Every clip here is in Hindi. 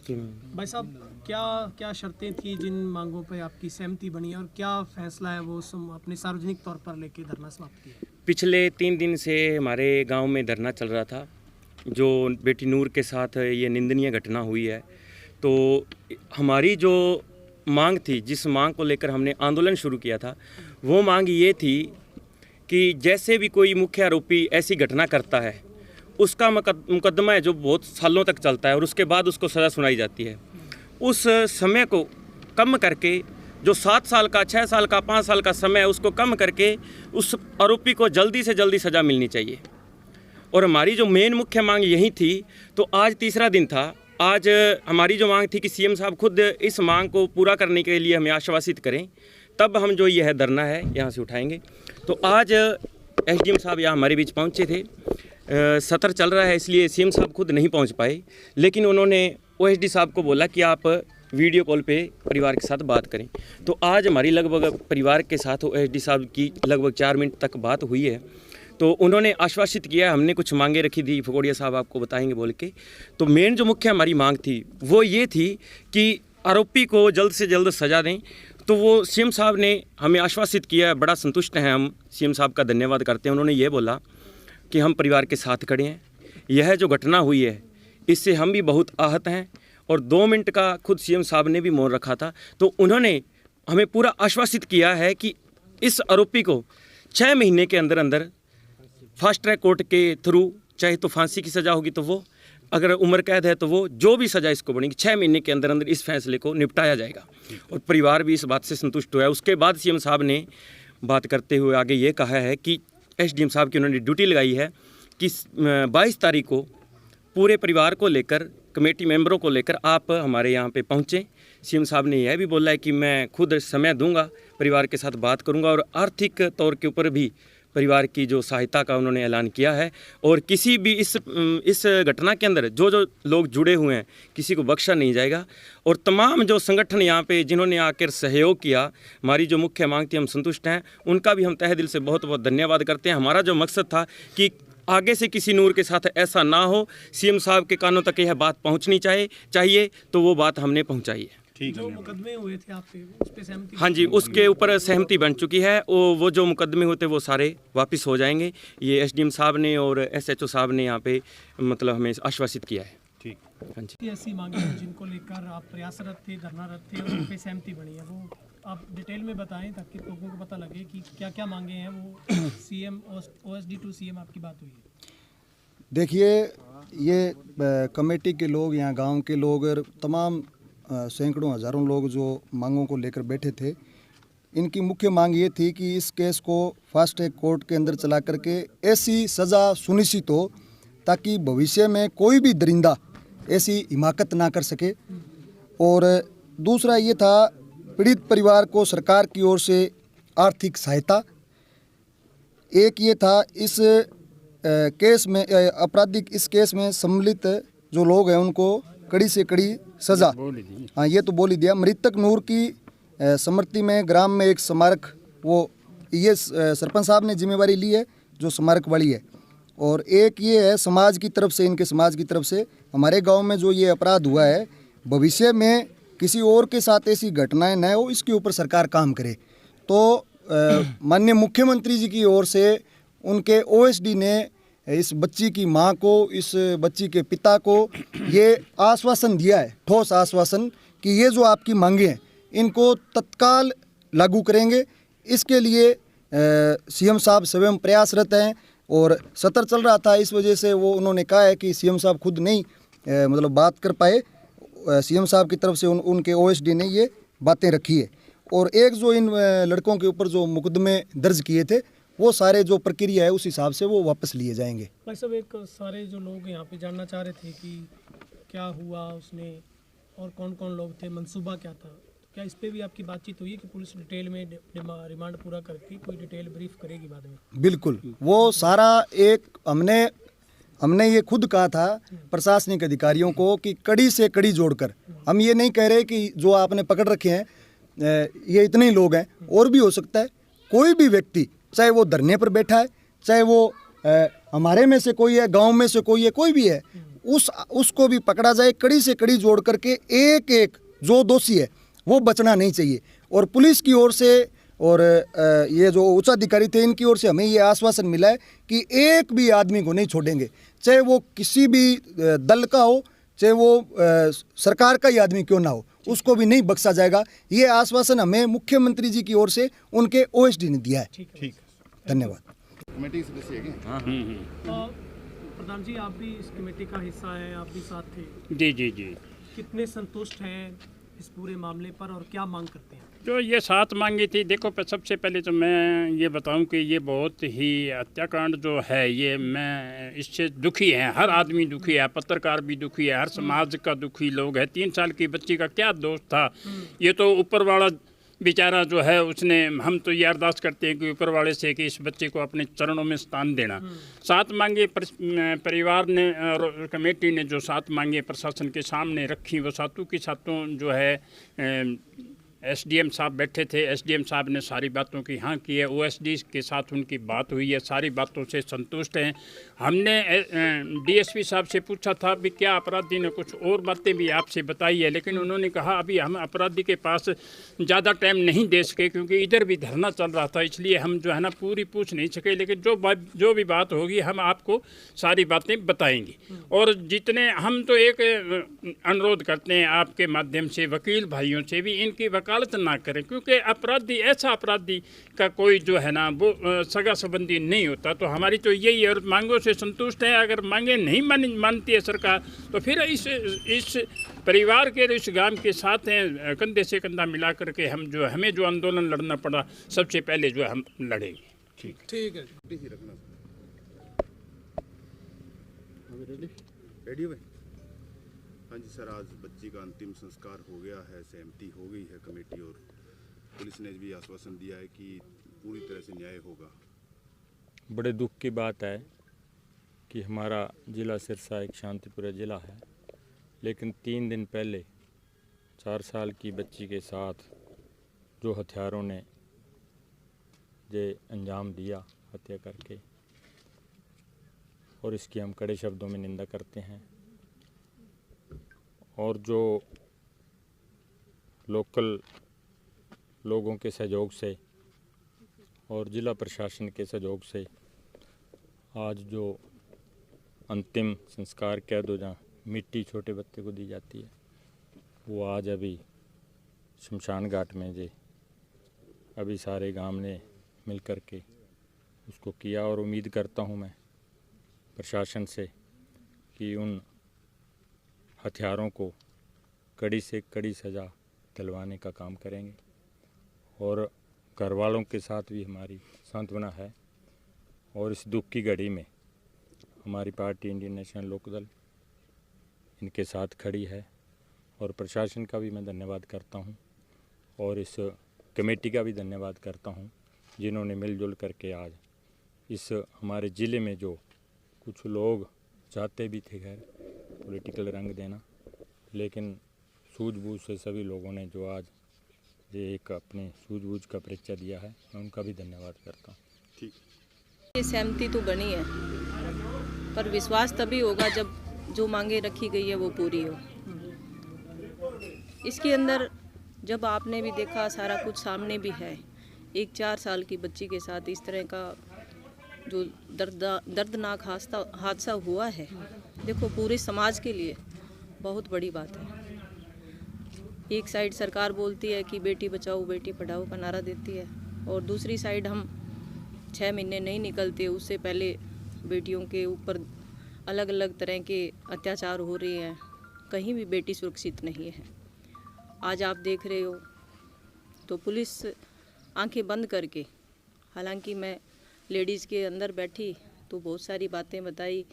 भाई साहब, क्या क्या शर्तें थी जिन मांगों पे आपकी सहमति बनी है और क्या फैसला है वो अपने सार्वजनिक तौर पर लेके धरना समाप्त किया? पिछले 3 दिन से हमारे गांव में धरना चल रहा था, जो बेटी नूर के साथ ये निंदनीय घटना हुई है। तो हमारी जो मांग थी, जिस मांग को लेकर हमने आंदोलन शुरू किया था, वो मांग ये थी कि जैसे भी कोई मुख्य आरोपी ऐसी घटना करता है, उसका मुकदमा है जो बहुत सालों तक चलता है और उसके बाद उसको सज़ा सुनाई जाती है, उस समय को कम करके जो 7 साल का, 6 साल का, 5 साल का समय है, उसको कम करके उस आरोपी को जल्दी से जल्दी सज़ा मिलनी चाहिए। और हमारी जो मेन मुख्य मांग यही थी। तो आज तीसरा दिन था। आज हमारी जो मांग थी कि सीएम साहब खुद इस मांग को पूरा करने के लिए हमें आश्वासित करें, तब हम जो यह धरना है यहाँ से उठाएंगे। तो आज एसडीएम साहब यहाँ हमारे बीच पहुँचे थे। सत्र चल रहा है इसलिए सीएम साहब खुद नहीं पहुँच पाए, लेकिन उन्होंने ओएसडी साहब को बोला कि आप वीडियो कॉल पे परिवार के साथ बात करें। तो आज हमारी लगभग परिवार के साथ ओएसडी साहब की लगभग 4 मिनट तक बात हुई है। तो उन्होंने आश्वासित किया, हमने कुछ मांगे रखी थी, फगोड़िया साहब आपको बताएंगे बोल के। तो मेन जो मुख्य हमारी मांग थी वो ये थी कि आरोपी को जल्द से जल्द सज़ा दें। तो वो सीएम साहब ने हमें आश्वासित किया, बड़ा संतुष्ट हैं हम, सीएम साहब का धन्यवाद करते हैं। उन्होंने ये बोला कि हम परिवार के साथ खड़े हैं। यह जो घटना हुई है इससे हम भी बहुत आहत हैं और 2 मिनट का खुद सीएम साहब ने भी मौन रखा था। तो उन्होंने हमें पूरा आश्वासित किया है कि इस आरोपी को 6 महीने के अंदर अंदर फास्ट ट्रैक कोर्ट के थ्रू, चाहे तो फांसी की सज़ा होगी तो वो, अगर उम्र कैद है तो वो, जो भी सज़ा इसको बनेगी 6 महीने के अंदर अंदर इस फैसले को निपटाया जाएगा। और परिवार भी इस बात से संतुष्ट हुआ है। उसके बाद सीएम साहब ने बात करते हुए आगे ये कहा है कि एसडीएम साहब की उन्होंने ड्यूटी लगाई है कि 22 तारीख को पूरे परिवार को लेकर, कमेटी मेंबरों को लेकर आप हमारे यहाँ पे पहुँचें। सीएम साहब ने यह भी बोला है कि मैं खुद समय दूंगा, परिवार के साथ बात करूंगा और आर्थिक तौर के ऊपर भी परिवार की जो सहायता का उन्होंने ऐलान किया है। और किसी भी इस घटना के अंदर जो लोग जुड़े हुए हैं, किसी को बख्शा नहीं जाएगा। और तमाम जो संगठन यहाँ पे जिन्होंने आकर सहयोग किया, हमारी जो मुख्य मांग थी, हम संतुष्ट हैं, उनका भी हम तहे दिल से बहुत बहुत धन्यवाद करते हैं। हमारा जो मकसद था कि आगे से किसी नूर के साथ ऐसा ना हो, सीएम साहब के कानों तक यह बात पहुँचनी चाहिए, तो वो बात हमने पहुँचाई है। जो मुकदमे हुए थे आप पे, उस पे सहमति? हाँ जी, उसके ऊपर सहमति बन चुकी है। वो जो मुकदमे होते वो सारे वापस हो जाएंगे। ये एसडीएम साहब ने और एसएचओ साहब ने यहाँ पे मतलब हमें आश्वासित किया है। ठीक, हाँ जी। ऐसी मांगे हैं जिनको लेकर आप प्रयासरत थे, धरनारत थे और उन पे सहमति बनी है, वो आप डिटेल में बताएं ताकि लोगों को पता लगे कि क्या क्या मांगे हैं। वो सीएम, ओएसडी टू सीएम आपकी बात हुई है? देखिए, ये कमेटी के लोग, यहाँ गांव के लोग और तमाम सैकड़ों हज़ारों लोग जो मांगों को लेकर बैठे थे, इनकी मुख्य मांग ये थी कि इस केस को फास्ट ट्रैक कोर्ट के अंदर चला करके ऐसी सज़ा सुनिश्चित हो ताकि भविष्य में कोई भी दरिंदा ऐसी हिमाकत ना कर सके। और दूसरा ये था, पीड़ित परिवार को सरकार की ओर से आर्थिक सहायता। एक ये था, इस केस में आपराधिक इस केस में सम्मिलित जो लोग हैं उनको कड़ी से कड़ी सज़ा। हाँ, ये तो बोल ही दिया। मृतक नूर की स्मृति में ग्राम में एक स्मारक, वो ये सरपंच साहब ने जिम्मेवारी ली है जो स्मारक वाली है। और एक ये है समाज की तरफ से, इनके समाज की तरफ से हमारे गांव में जो ये अपराध हुआ है, भविष्य में किसी और के साथ ऐसी घटनाएं न हो, इसके ऊपर सरकार काम करे। तो माननीय मुख्यमंत्री जी की ओर से उनके ओएसडी ने इस बच्ची की मां को, इस बच्ची के पिता को ये आश्वासन दिया है, ठोस आश्वासन, कि ये जो आपकी मांगे हैं इनको तत्काल लागू करेंगे। इसके लिए सीएम साहब स्वयं प्रयासरत हैं। और सत्र चल रहा था, इस वजह से वो उन्होंने कहा है कि सीएम साहब खुद नहीं मतलब बात कर पाए। सीएम साहब की तरफ से उनके ओएसडी ने ये बातें रखी है। और एक जो इन लड़कों के ऊपर जो मुकदमे दर्ज किए थे, वो सारे जो प्रक्रिया है उस हिसाब से वो वापस लिए जाएंगे। भाई साहब, एक सारे जो लोग यहाँ पे जानना चाह रहे थे कि क्या हुआ उसने और कौन कौन लोग थे, मंसूबा क्या था, क्या इस पे भी आपकी बातचीत हुई है कि पुलिस डिटेल में रिमांड पूरा करके कोई डिटेल ब्रीफ करेगी बाद में? बिल्कुल, वो सारा एक हमने ये खुद कहा था प्रशासनिक अधिकारियों को कि कड़ी से कड़ी जोड़कर, हम ये नहीं कह रहे कि जो आपने पकड़ रखे हैं ये इतने ही लोग हैं, और भी हो सकता है। कोई भी व्यक्ति, चाहे वो धरने पर बैठा है, चाहे वो हमारे में से कोई है, गांव में से कोई है, कोई भी है, उसको भी पकड़ा जाए, कड़ी से कड़ी जोड़ करके एक एक जो दोषी है वो बचना नहीं चाहिए। और पुलिस की ओर से और ये जो उच्चाधिकारी थे इनकी ओर से हमें ये आश्वासन मिला है कि एक भी आदमी को नहीं छोड़ेंगे, चाहे वो किसी भी दल का हो, चाहे वो सरकार का ही आदमी क्यों ना हो, उसको भी नहीं बख्शा जाएगा। ये आश्वासन हमें मुख्यमंत्री जी की ओर से उनके ओएसडी ने दिया है। ठीक। धन्यवाद। कमेटी के सदस्य हैं क्या? प्रधान जी, आप भी इस कमेटी का हिस्सा हैं, आप भी साथ थे। जी। कितने संतुष्ट हैं इस पूरे मामले पर और क्या मांग करते हैं? जो ये 7 मांगी थी, देखो सबसे पहले तो मैं ये बताऊं कि ये बहुत ही हत्याकांड जो है, ये मैं इससे दुखी है, हर आदमी दुखी है, पत्रकार भी दुखी है, हर समाज का दुखी लोग है। 3 साल की बच्ची का क्या दोष था? ये तो ऊपर वाला बेचारा जो है उसने, हम तो ये अरदास करते हैं कि ऊपर वाले से कि इस बच्चे को अपने चरणों में स्थान देना। 7 मांगे परिवार ने और कमेटी ने जो 7 मांगे प्रशासन के सामने रखी, वो सातों की सातों जो है एसडीएम साहब बैठे थे। एसडीएम साहब ने सारी बातों की हाँ की है, ओएसडी के साथ उनकी बात हुई है, सारी बातों से संतुष्ट हैं। हमने डीएसपी साहब से पूछा था भी क्या अपराधी ने कुछ और बातें भी आपसे बताई है, लेकिन उन्होंने कहा अभी हम अपराधी के पास ज़्यादा टाइम नहीं दे सके क्योंकि इधर भी धरना चल रहा था, इसलिए हम जो है ना पूरी पूछ नहीं सके, लेकिन जो भी बात होगी हम आपको सारी बातें बताएंगे। और जितने हम तो एक अनुरोध करते हैं आपके माध्यम से वकील भाइयों से भी, इनकी वकालत ना करें, क्योंकि अपराधी ऐसा अपराधी का कोई जो है ना वो सगा संबंधी नहीं होता। तो हमारी तो यही और मांगों से संतुष्ट है। अगर मांगे नहीं मानती है सरकार तो फिर इस परिवार के इस गांव के साथ हैं, कंधे से कंधा मिला करके हम जो हमें जो आंदोलन लड़ना पड़ा सबसे पहले जो है हम लड़ेंगे। ठीक है, रखना रेडी हो गए? हाँ जी सर, आज बच्ची का अंतिम संस्कार हो गया है, सहमति हो गई है कमेटी और पुलिस ने भी आश्वासन दिया है कि पूरी तरह से न्याय होगा। बड़े दुख की बात है कि हमारा ज़िला सिरसा एक शांतिपूर्ण ज़िला है, लेकिन 3 दिन पहले 4 साल की बच्ची के साथ जो हथियारों ने ये अंजाम दिया हत्या करके, और इसकी हम कड़े शब्दों में निंदा करते हैं। और जो लोकल लोगों के सहयोग से और ज़िला प्रशासन के सहयोग से आज जो अंतिम संस्कार कह दो, जहाँ मिट्टी छोटे बच्चे को दी जाती है, वो आज अभी शमशान घाट में जे अभी सारे गांव ने मिल कर के उसको किया। और उम्मीद करता हूँ मैं प्रशासन से कि उन हथियारों को कड़ी से कड़ी सज़ा दिलवाने का काम करेंगे। और घर वालों के साथ भी हमारी सांत्वना है, और इस दुख की घड़ी में हमारी पार्टी इंडियन नेशनल लोकदल इनके साथ खड़ी है। और प्रशासन का भी मैं धन्यवाद करता हूं, और इस कमेटी का भी धन्यवाद करता हूं, जिन्होंने मिलजुल करके आज इस हमारे ज़िले में जो कुछ लोग चाहते भी थे खैर पॉलिटिकल रंग देना, लेकिन सूझबूझ से सभी लोगों ने जो आज ये एक अपने सूझबूझ का परिचय दिया है, मैं उनका भी धन्यवाद करता हूँ। ठीक, ये सहमति तो बनी है, पर विश्वास तभी होगा जब जो मांगे रखी गई है वो पूरी हो। इसके अंदर जब आपने भी देखा सारा कुछ सामने भी है, एक 4 साल की बच्ची के साथ इस तरह का जो दर्दनाक हादसा हुआ है, देखो पूरे समाज के लिए बहुत बड़ी बात है। एक साइड सरकार बोलती है कि बेटी बचाओ बेटी पढ़ाओ का नारा देती है, और दूसरी साइड हम 6 महीने नहीं निकलते उससे पहले बेटियों के ऊपर अलग अलग तरह के अत्याचार हो रहे हैं, कहीं भी बेटी सुरक्षित नहीं है। आज आप देख रहे हो तो पुलिस आंखें बंद करके, हालांकि मैं लेडीज़ के अंदर बैठी तो बहुत सारी बातें बताई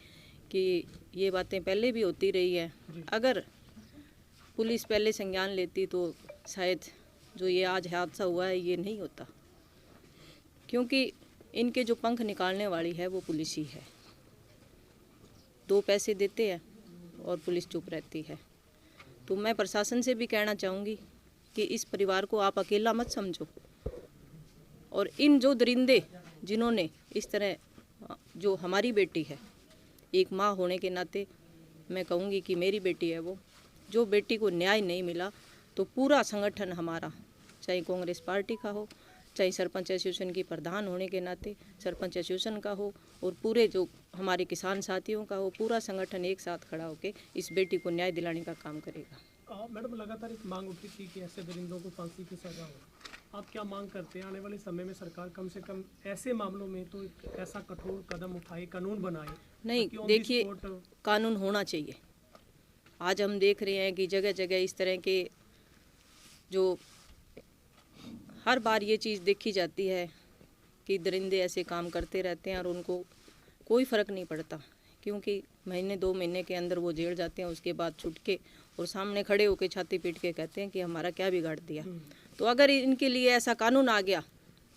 कि ये बातें पहले भी होती रही है, अगर पुलिस पहले संज्ञान लेती तो शायद जो ये आज हादसा हुआ है ये नहीं होता, क्योंकि इनके जो पंख निकालने वाली है वो पुलिस ही है। 2 पैसे देते हैं और पुलिस चुप रहती है। तो मैं प्रशासन से भी कहना चाहूँगी कि इस परिवार को आप अकेला मत समझो, और इन जो दरिंदे जिन्होंने इस तरह, जो हमारी बेटी है, एक माँ होने के नाते मैं कहूँगी कि मेरी बेटी है वो, जो बेटी को न्याय नहीं मिला तो पूरा संगठन हमारा, चाहे कांग्रेस पार्टी का हो, चाहे सरपंच एसोसिएशन की प्रधान होने के नाते सरपंच एसोसिएशन का हो, और पूरे जो हमारे किसान साथियों का हो, पूरा संगठन एक साथ खड़ा होकर इस बेटी को न्याय दिलाने का काम करेगा। मैडम, लगातार एक मांग उठी थी कि ऐसे दरिंदों को फांसी की सजा हो। आप क्या मांग करते हैं आने वाले समय में सरकार कम से कम ऐसे मामलों में तो एक ऐसा कठोर कदम उठाए, कानून बनाए? नहीं, ताकि on the देखिए, spot कानून होना चाहिए। आज हम देख रहे हैं कि जगह जगह इस तरह के जो हर बार ये चीज़ देखी जाती है कि दरिंदे ऐसे काम करते रहते हैं और उनको कोई फ़र्क नहीं पड़ता, क्योंकि महीने 2 महीने के अंदर वो जेल जाते हैं, उसके बाद छूट के और सामने खड़े होकर छाती पीट के कहते हैं कि हमारा क्या बिगाड़ दिया। तो अगर इनके लिए ऐसा कानून आ गया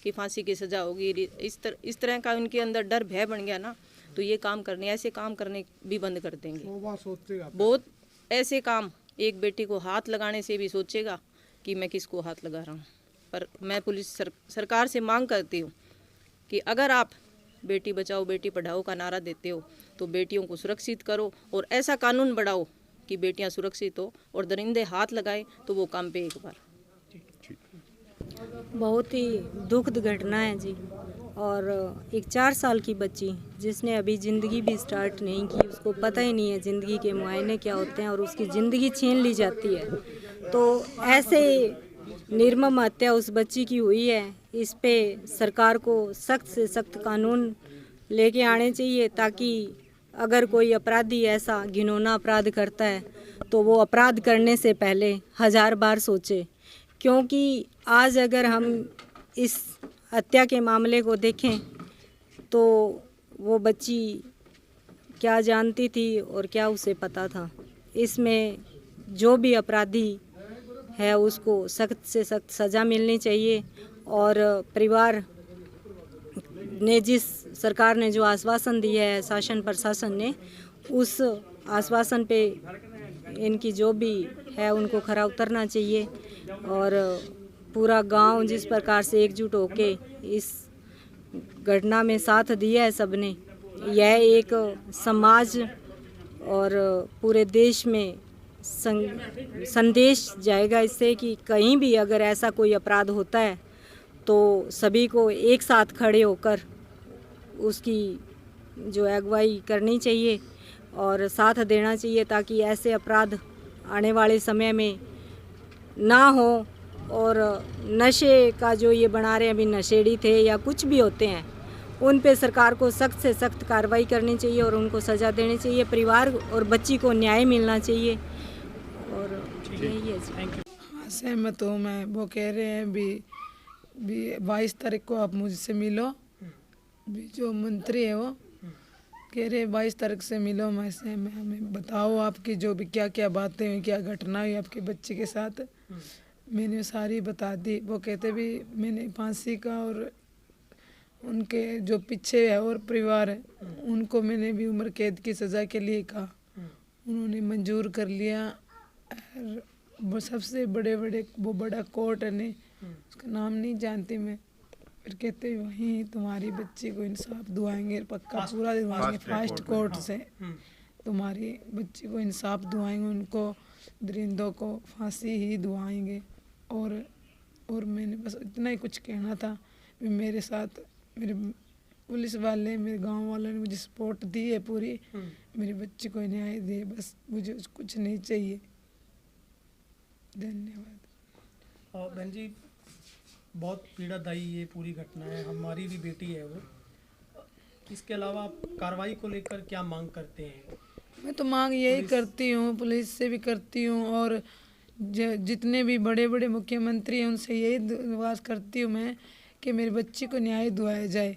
कि फांसी की सज़ा होगी, इस तरह का उनके अंदर डर भय बन गया ना, तो ये काम करने, ऐसे काम करने भी बंद कर देंगे। बहुत ऐसे काम, एक बेटी को हाथ लगाने से भी सोचेगा कि मैं किसको हाथ लगा रहा हूँ। पर मैं पुलिस सरकार से मांग करती हूँ कि अगर आप बेटी बचाओ बेटी पढ़ाओ का नारा देते हो तो बेटियों को सुरक्षित करो और ऐसा कानून बढ़ाओ कि बेटियां सुरक्षित हो, और दरिंदे हाथ लगाए तो वो काम पे एक बार। बहुत ही दुखद घटना है जी। और एक 4 साल की बच्ची जिसने अभी ज़िंदगी भी स्टार्ट नहीं की, उसको पता ही नहीं है ज़िंदगी के मुआयने क्या होते हैं, और उसकी ज़िंदगी छीन ली जाती है। तो ऐसे निर्मम हत्या उस बच्ची की हुई है, इस पे सरकार को सख्त से सख्त कानून लेके आने चाहिए, ताकि अगर कोई अपराधी ऐसा घिनौना अपराध करता है तो वो अपराध करने से पहले 1000 बार सोचे। क्योंकि आज अगर हम इस हत्या के मामले को देखें तो वो बच्ची क्या जानती थी और क्या उसे पता था। इसमें जो भी अपराधी है उसको सख्त से सख्त सज़ा मिलनी चाहिए, और परिवार ने जिस सरकार ने जो आश्वासन दिया है, शासन प्रशासन ने, उस आश्वासन पे इनकी जो भी है उनको खरा उतरना चाहिए। और पूरा गांव जिस प्रकार से एकजुट होके इस घटना में साथ दिया है सबने, यह एक समाज और पूरे देश में संदेश जाएगा इससे कि कहीं भी अगर ऐसा कोई अपराध होता है तो सभी को एक साथ खड़े होकर उसकी जो अगुवाई करनी चाहिए और साथ देना चाहिए, ताकि ऐसे अपराध आने वाले समय में ना हो। और नशे का जो ये बना रहे हैं, अभी नशेड़ी थे या कुछ भी होते हैं, उन पे सरकार को सख्त से सख्त कार्रवाई करनी चाहिए और उनको सज़ा देनी चाहिए। परिवार और बच्ची को न्याय मिलना चाहिए, और यही है। हाँ, सहमत हूँ मैं। वो कह रहे हैं भी 22 तारीख को आप मुझसे मिलो, भी जो मंत्री है वो कह रहे 22 तारीख से मिलो मैं से, हमें बताओ आपकी जो भी क्या क्या बातें हुई, क्या घटना हुई आपके बच्चे के साथ। मैंने सारी बता दी। वो कहते भी मैंने फांसी का और उनके जो पीछे है और परिवार है उनको मैंने भी उम्र कैद की सज़ा के लिए कहा, उन्होंने मंजूर कर लिया। और वो सबसे बड़े वो बड़ा कोर्ट है, नहीं उसका नाम नहीं जानती मैं, फिर कहते वहीं तुम्हारी बच्ची को इंसाफ दुआएंगे, पक्का पूरा दिलवाएंगे, फास्ट कोर्ट से तुम्हारी बच्ची को इंसाफ दुआएंगे, उनको दरिंदों को फांसी ही दुआएंगे। और मैंने बस इतना ही कुछ कहना था। मेरे साथ मेरे पुलिस वाले, मेरे गांव वालों ने मुझे सपोर्ट दी है पूरी, मेरी बच्ची को न्याय दे, बस मुझे कुछ नहीं चाहिए। धन्यवाद। और बहन जी, बहुत पीड़ादायी ये पूरी घटना है, हमारी भी बेटी है वो। इसके अलावा आप कार्रवाई को लेकर क्या मांग करते हैं? मैं तो मांग यही करती हूँ, पुलिस से भी करती हूँ, और जितने भी बड़े बड़े मुख्यमंत्री हैं उनसे यही दुआस करती हूँ मैं कि मेरी बच्ची को न्याय दिलाया जाए,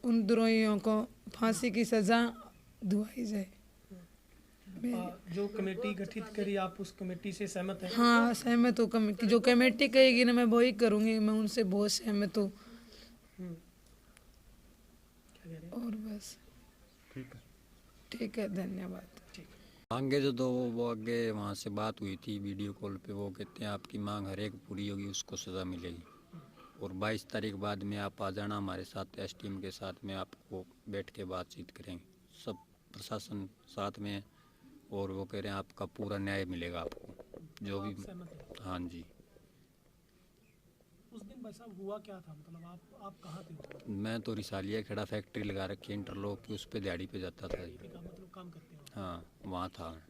उन द्रोहियों को फांसी की सज़ा दिलाई जाए। जो कमेटी गठित करी, आप उस कमेटी से सहमत हैं? हाँ, सहमत हूँ। जो कमेटी कहेगी ना मैं वही करूँगी, मैं उनसे बहुत सहमत हूँ। और बस ठीक है, धन्यवाद। मांगे जो दो वो आगे वहाँ से बात हुई थी वीडियो कॉल पे, वो कहते हैं आपकी मांग हर एक पूरी होगी, उसको सज़ा मिलेगी। और 22 तारीख बाद में आप आ जाना हमारे साथ, एसटीएम के साथ में आपको बैठ के बातचीत करेंगे। सब प्रशासन साथ में और वो कह रहे हैं आपका पूरा न्याय मिलेगा आपको जो भी। सहमत है? हाँ जी। उस दिन भाई साहब हुआ क्या था, मतलब आप कहाँ थे? मैं तो रिसालिया खेड़ा फैक्ट्री लगा रखी है इंटरलॉक की, उस पर दिहाड़ी पे जाता था जी। मतलब काम करते हो? हाँ वहाँ था मैं।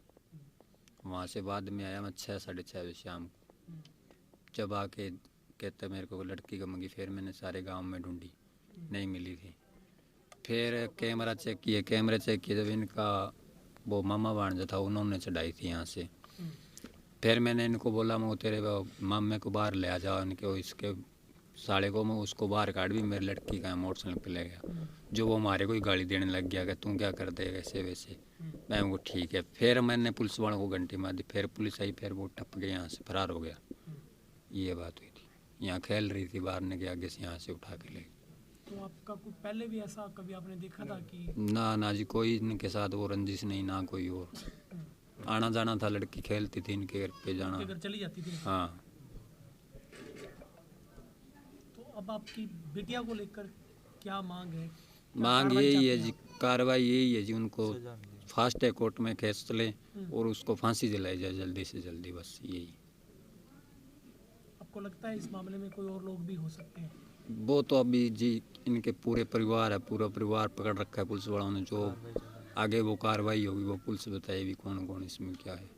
वहाँ से बाद में आया मैं 6 साढ़े 6 बजे शाम को। जब आके कहते मेरे को लड़की का मंगी, फिर मैंने सारे गांव में ढूंढी, नहीं मिली थी। फिर कैमरा चेक किए, कैमरे चेक किए, जब इनका वो मामा भांजा था उन्होंने चढ़ाई थी यहाँ से। फिर मैंने इनको बोला मैं तेरे मामे को बाहर ले आ जाओ, इनके इसके साले को मैं उसको बाहर काट भी मेरी लड़की का मोटरसाइकिल पे ले गया। जो वो हमारे को ही गाली देने लग गया कि तू क्या कर देगा ऐसे वैसे। मैं वो ठीक है। फिर मैंने पुलिस वालों को घंटी मार दी, फिर पुलिस आई, फिर वो टप गया यहाँ से, फरार हो गया। ये बात हुई थी। यहाँ खेल रही थी बाहर के आगे से, यहाँ से उठा के ले। तो आपका कुछ पहले भी ऐसा कभी आपने देखा था कि? ना जी, कोई इनके साथ वो रंजिश नहीं, ना कोई और। आना जाना था, लड़की खेलती थी इनके घर पे जाना। घर चली जाती थी? हाँ। तो अब आपकी बिटिया को लेकर क्या मांग है? मांग यही है जी, कार्रवाई यही है जी, उनको फास्ट है कोर्ट में केस चले और उसको फांसी दिलाई जाए जल्दी से जल्दी, बस यही। आपको लगता है इस मामले में कोई और लोग भी हो सकते हैं? वो तो अभी जी इनके पूरे परिवार है, पूरा परिवार पकड़ रखा है पुलिस वालों ने। जो आगे वो कार्रवाई होगी वो पुलिस बताएगी कौन कौन इसमें क्या है।